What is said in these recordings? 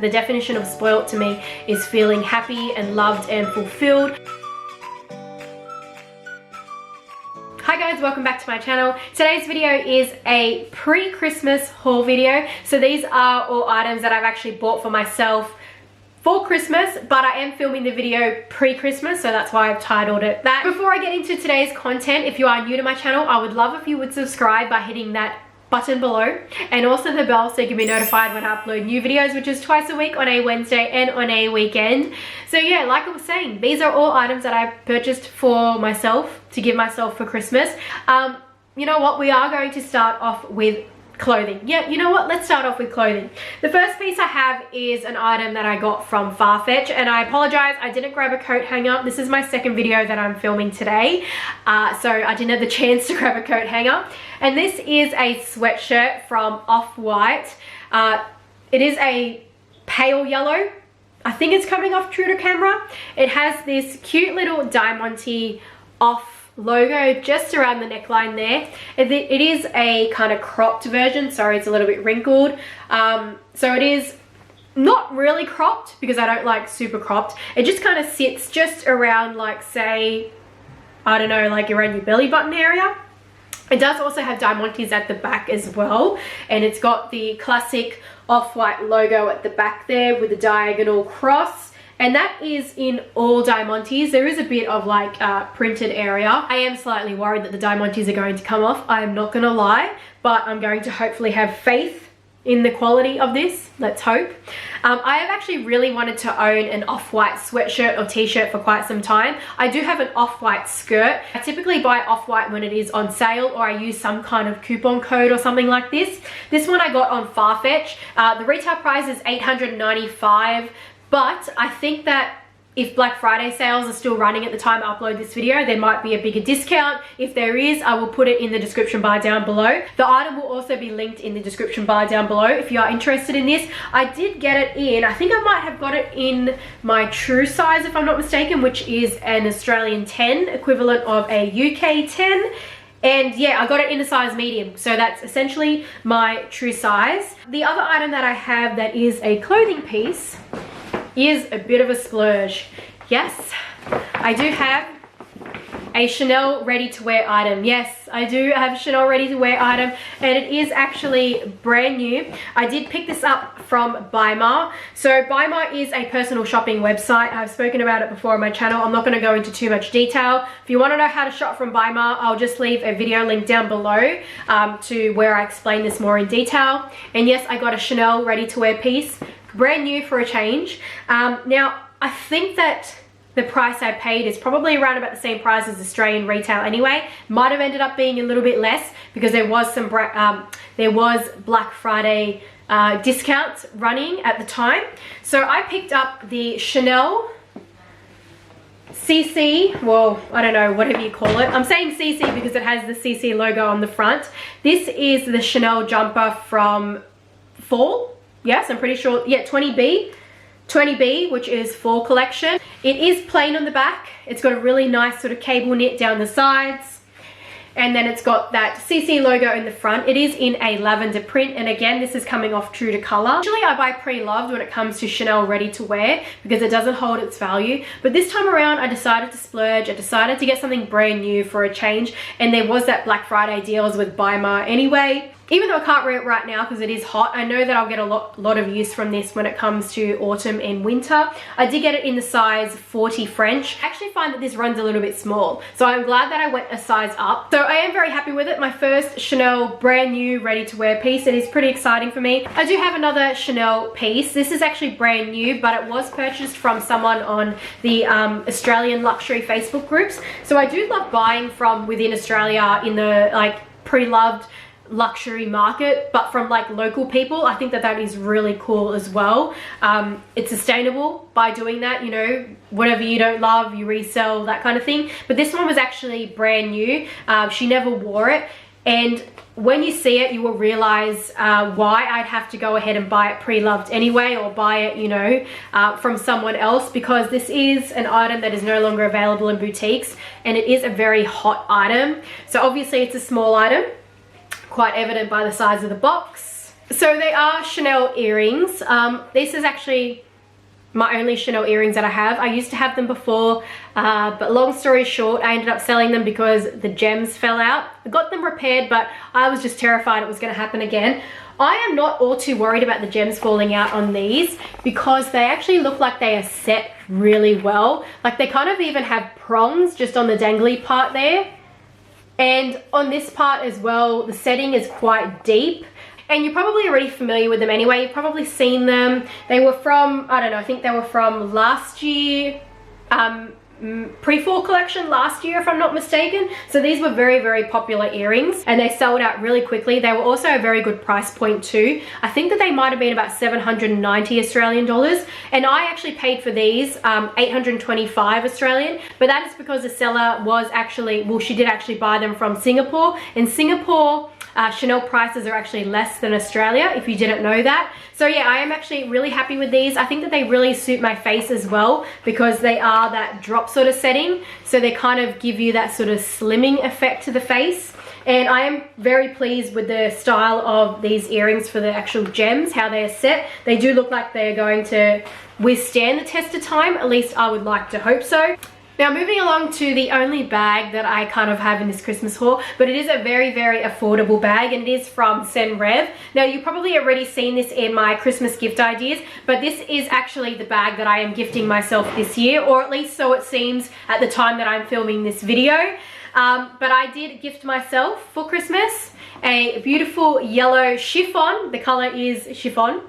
The definition of spoilt to me is feeling happy and loved and fulfilled. Hi guys, welcome back to my channel. Today's video is a pre-Christmas haul video. So these are all items that I've actually bought for myself for Christmas, but I am filming the video pre-Christmas, so that's why I've titled it that. Before I get into today's content, if you are new to my channel, I would love if you would subscribe by hitting that button below and also the bell so you can be notified when I upload new videos, which is twice a week on a Wednesday and on a weekend. So yeah, like I was saying, these are all items that I purchased for myself to give myself for Christmas. You know what, we are going to start off with clothing. Yeah, you know what, let's start off with clothing. The first piece I have is an item that I got from Farfetch, and I apologize, I didn't grab a coat hanger. This is my second video that I'm filming today, so I didn't have the chance to grab a coat hanger. And this is a sweatshirt from Off-White. It is a pale yellow. I think it's coming off true to camera. It has this cute little diamante off logo just around the neckline there. It is a kind of cropped version. Sorry, it's a little bit wrinkled. So it is not really cropped because I don't like super cropped. It just kind of sits just around, like, say, I don't know, like around your belly button area. It does also have diamantes at the back as well, and it's got the classic Off-White logo at the back there with a diagonal cross. And that is in all diamantes. There is a bit of like printed area. I am slightly worried that the diamantes are going to come off. I am not gonna lie, but I'm going to hopefully have faith in the quality of this. Let's hope. I have actually really wanted to own an Off-White sweatshirt or t-shirt for quite some time. I do have an Off-White skirt. I typically buy Off-White when it is on sale, or I use some kind of coupon code or something like this. This one I got on Farfetch. The retail price is $895. But I think that if Black Friday sales are still running at the time I upload this video, there might be a bigger discount. If there is, I will put it in the description bar down below. The item will also be linked in the description bar down below if you are interested in this. I did get it in, I think I might have got it in my true size if I'm not mistaken, which is an Australian 10, equivalent of a UK 10. And yeah, I got it in a size medium, so that's essentially my true size. The other item that I have that is a clothing piece is a bit of a splurge. Yes, I do have a Chanel ready-to-wear item. Yes, I do have a Chanel ready-to-wear item, and it is actually brand new. I did pick this up from Buyma. So Buyma is a personal shopping website. I've spoken about it before on my channel. I'm not going to go into too much detail. If you want to know how to shop from Buyma, I'll just leave a video link down below to where I explain this more in detail. And yes, I got a Chanel ready-to-wear piece, brand new for a change. Now, I think that the price I paid is probably around about the same price as Australian retail anyway. Might have ended up being a little bit less because there was some Black Friday discounts running at the time. So I picked up the Chanel CC, well, I don't know, whatever you call it. I'm saying CC because it has the CC logo on the front. This is the Chanel jumper from fall. Yes, I'm pretty sure, yeah, 20B, which is fall collection. It is plain on the back. It's got a really nice sort of cable knit down the sides. And then it's got that CC logo in the front. It is in a lavender print, and again, this is coming off true to color. Usually I buy pre-loved when it comes to Chanel ready to wear because it doesn't hold its value. But this time around, I decided to splurge. I decided to get something brand new for a change, and there was that Black Friday deals with Buyma anyway. Even though I can't wear it right now because it is hot, I know that I'll get a lot of use from this when it comes to autumn and winter. I did get it in the size 40 French. I actually find that this runs a little bit small, so I'm glad that I went a size up. So I am very happy with it. My first Chanel brand new ready to wear piece. It is pretty exciting for me. I do have another Chanel piece. This is actually brand new, but it was purchased from someone on the Australian luxury Facebook groups. So I do love buying from within Australia in the like pre-loved luxury market, but from like local people. I think that that is really cool as well. It's sustainable by doing that, you know, whatever you don't love you resell, that kind of thing. But this one was actually brand new. She never wore it, and when you see it you will realize why I'd have to go ahead and buy it pre-loved anyway, or buy it, you know, from someone else, because this is an item that is no longer available in boutiques, and it is a very hot item. So obviously it's a small item, quite evident by the size of the box. So they are Chanel earrings. This is actually my only Chanel earrings that I have. I used to have them before, but long story short, I ended up selling them because the gems fell out. I got them repaired, but I was just terrified it was going to happen again. I am not all too worried about the gems falling out on these because they actually look like they are set really well. Like they kind of even have prongs just on the dangly part there. And on this part as well, the setting is quite deep. And you're probably already familiar with them anyway. You've probably seen them. They were from, I don't know, I think they were from last year, pre-fall collection last year, if I'm not mistaken. So these were very, very popular earrings and they sold out really quickly. They were also a very good price point too. I think that they might have been about 790 Australian dollars. And I actually paid for these 825 Australian, but that is because the seller was actually, well, she did actually buy them from Singapore. In Singapore, Chanel prices are actually less than Australia, if you didn't know that. So yeah, I am actually really happy with these. I think that they really suit my face as well because they are that drop sort of setting. So they kind of give you that sort of slimming effect to the face. And I am very pleased with the style of these earrings for the actual gems, how they are set. They do look like they're going to withstand the test of time. At least I would like to hope so. Now moving along to the only bag that I kind of have in this Christmas haul, but it is a very, very affordable bag and it is from Senrev. Now you've probably already seen this in my Christmas gift ideas, but this is actually the bag that I am gifting myself this year, or at least so it seems at the time that I'm filming this video. But I did gift myself for Christmas a beautiful yellow chiffon. The color is chiffon.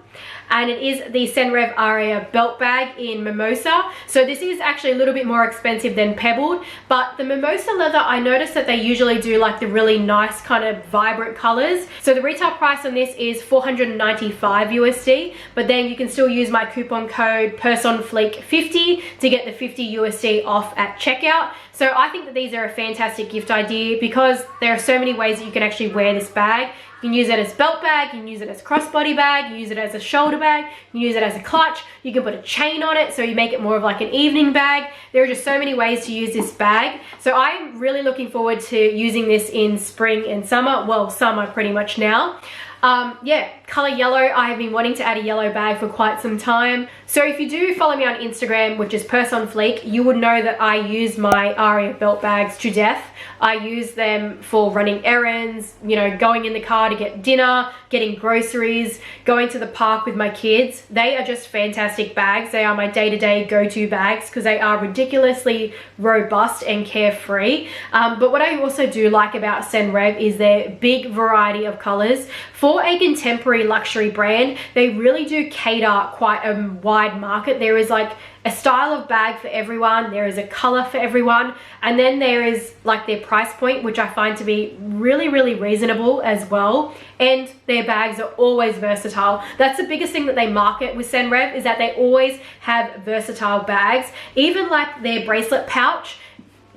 And it is the Senrev Aria belt bag in Mimosa. So this is actually a little bit more expensive than pebbled, but the Mimosa leather, I noticed that they usually do like the really nice kind of vibrant colors. So the retail price on this is 495 USD, but then you can still use my coupon code Purseonfleek 50 to get the 50 USD off at checkout. So I think that these are a fantastic gift idea because there are so many ways that you can actually wear this bag. You can use it as belt bag, you can use it as crossbody bag, you can use it as a shoulder bag, you can use it as a clutch, you can put a chain on it so you make it more of like an evening bag. There are just so many ways to use this bag. So I'm really looking forward to using this in spring and summer. Well, summer pretty much now. Yeah, color yellow. I have been wanting to add a yellow bag for quite some time. So if you do follow me on Instagram, which is Purseonfleek, you would know that I use my Aria belt bags to death. I use them for running errands, you know, going in the car to get dinner, getting groceries, going to the park with my kids. They are just fantastic bags. They are my day-to-day go-to bags because they are ridiculously robust and carefree. But what I also do like about Senrev is their big variety of colors. For a contemporary luxury brand, they really do cater quite a wide market. There is like a style of bag for everyone, there is a color for everyone, and then there is like their price point, which I find to be really, really reasonable as well. And their bags are always versatile. That's the biggest thing that they market with Senrev, is that they always have versatile bags. Even like their bracelet pouch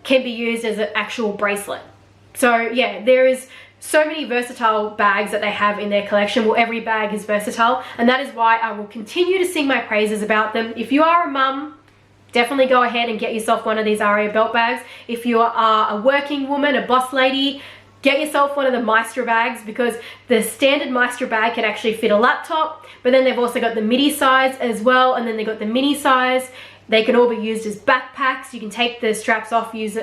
can be used as an actual bracelet. So yeah, there is so many versatile bags that they have in their collection. Well, every bag is versatile, and that is why I will continue to sing my praises about them. If you are a mum, definitely go ahead and get yourself one of these Aria belt bags. If you are a working woman, a boss lady, get yourself one of the Maestro bags, because the standard Maestro bag can actually fit a laptop, but then they've also got the midi size as well, and then they've got the mini size. They can all be used as backpacks. You can take the straps off, use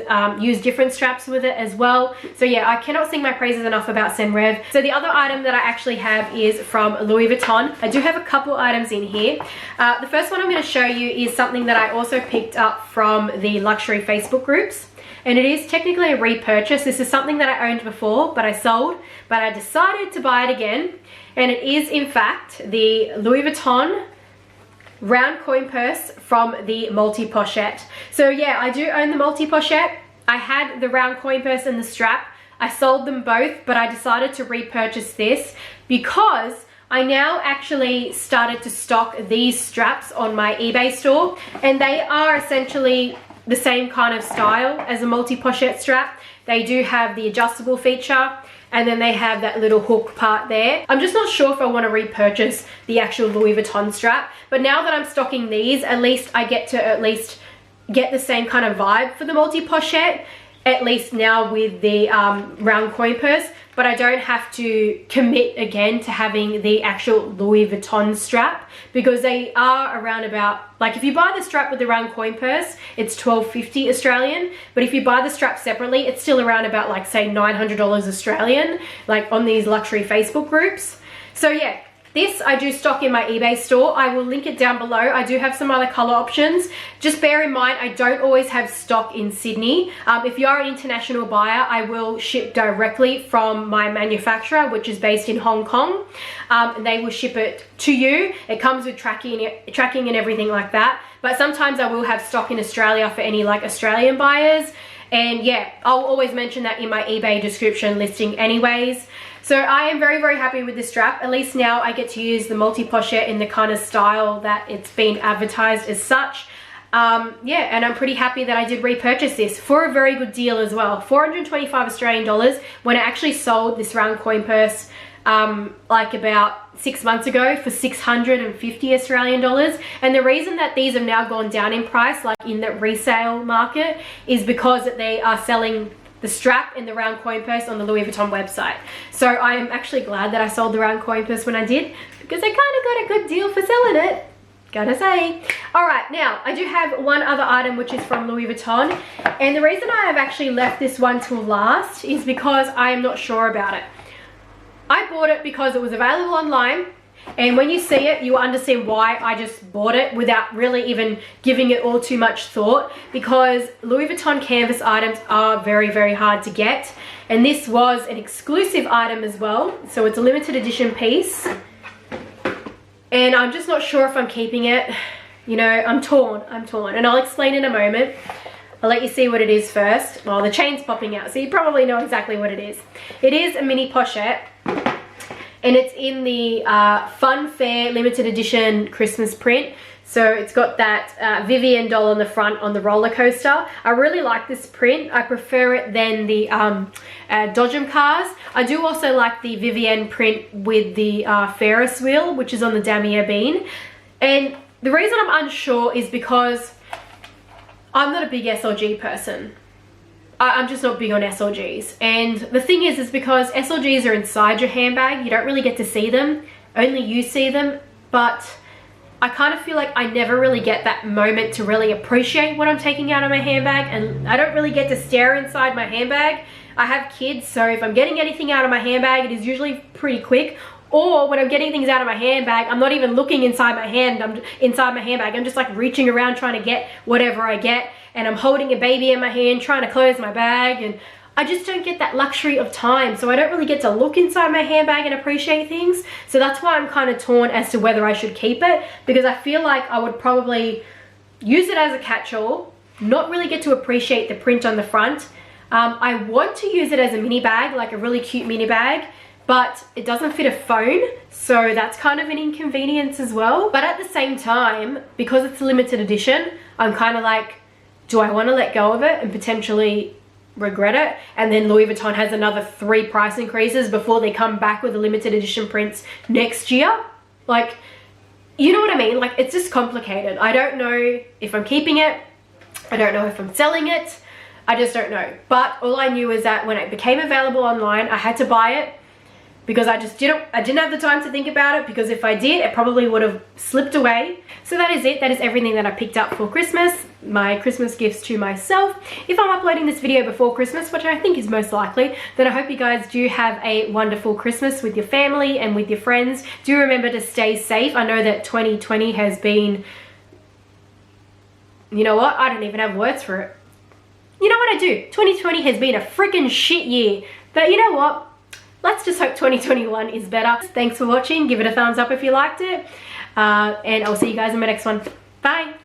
different straps with it as well. So yeah, I cannot sing my praises enough about Senrev. So the other item that I actually have is from Louis Vuitton. I do have a couple items in here. The first one I'm going to show you is something that I also picked up from the luxury Facebook groups. And it is technically a repurchase. This is something that I owned before, but I sold, but I decided to buy it again. And it is in fact the Louis Vuitton round coin purse from the multi-pochette. So yeah, I do own the multi-pochette. I had the round coin purse and the strap. I sold them both, but I decided to repurchase this because I now actually started to stock these straps on my eBay store, and they are essentially the same kind of style as a multi-pochette strap. They do have the adjustable feature, and then they have that little hook part there. I'm just not sure if I want to repurchase the actual Louis Vuitton strap, but now that I'm stocking these, at least I get to at least get the same kind of vibe for the multi-pochette, at least now with the round coin purse. but I don't have to commit again to having the actual Louis Vuitton strap, because they are around about, like if you buy the strap with the round coin purse, it's $12.50 Australian, but if you buy the strap separately, it's still around about like say $900 Australian, like on these luxury Facebook groups. So yeah, this I do stock in my eBay store. I will link it down below. I do have some other color options. Just bear in mind, I don't always have stock in Sydney. If you are an international buyer, I will ship directly from my manufacturer, which is based in Hong Kong. They will ship it to you. It comes with tracking and everything like that. But sometimes I will have stock in Australia for any like Australian buyers. And yeah, I'll always mention that in my eBay description listing anyways. So I am very, very happy with this strap. At least now I get to use the multi-pochette in the kind of style that it's been advertised as such. Yeah, and I'm pretty happy that I did repurchase this for a very good deal as well. 425 Australian dollars when I actually sold this round coin purse like about 6 months ago for 650 Australian dollars. And the reason that these have now gone down in price, like in the resale market, is because they are selling the strap and the round coin purse on the Louis Vuitton website. So I am actually glad that I sold the round coin purse when I did, because I kind of got a good deal for selling it, gotta say. All right, now I do have one other item which is from Louis Vuitton, and the reason I have actually left this one till last is because I am not sure about it. I bought it because it was available online, and when you see it, you will understand why I just bought it without really even giving it all too much thought, because Louis Vuitton canvas items are very, very hard to get. And this was an exclusive item as well. So it's a limited edition piece. And I'm just not sure if I'm keeping it. You know, I'm torn. And I'll explain in a moment. I'll let you see what it is first. Well, the chain's popping out, so you probably know exactly what it is. It is a mini pochette. And it's in the Fun Fair limited edition Christmas print. So it's got that Vivienne doll on the front on the roller coaster. I really like this print. I prefer it than the Dodgem cars. I do also like the Vivienne print with the Ferris wheel, which is on the damier bean. And the reason I'm unsure is because I'm not a big SLG person. I'm just not big on SLGs. And the thing is because SLGs are inside your handbag, you don't really get to see them. Only you see them. But I kind of feel like I never really get that moment to really appreciate what I'm taking out of my handbag. And I don't really get to stare inside my handbag. I have kids, so if I'm getting anything out of my handbag, it is usually pretty quick. Or when I'm getting things out of my handbag, I'm not even looking inside my handbag. I'm just like reaching around trying to get whatever I get. And I'm holding a baby in my hand, trying to close my bag. And I just don't get that luxury of time. So I don't really get to look inside my handbag and appreciate things. So that's why I'm kind of torn as to whether I should keep it. Because I feel like I would probably use it as a catch-all, not really get to appreciate the print on the front. I want to use it as a mini bag, like a really cute mini bag. But it doesn't fit a phone, so that's kind of an inconvenience as well. But at the same time, because it's a limited edition, I'm kind of like, do I want to let go of it and potentially regret it? And then Louis Vuitton has another 3 price increases before they come back with the limited edition prints next year. Like, you know what I mean? Like, it's just complicated. I don't know if I'm keeping it. I don't know if I'm selling it. I just don't know. But all I knew is that when it became available online, I had to buy it. Because I didn't have the time to think about it, because if I did, it probably would have slipped away. So that is it. That is everything that I picked up for Christmas. My Christmas gifts to myself. If I'm uploading this video before Christmas, which I think is most likely, then I hope you guys do have a wonderful Christmas with your family and with your friends. Do remember to stay safe. I know that 2020 has been, you know what? I don't even have words for it. You know what I do? 2020 has been a freaking shit year. But you know what? Let's just hope 2021 is better. Thanks for watching. Give it a thumbs up if you liked it. And I'll see you guys in my next one. Bye.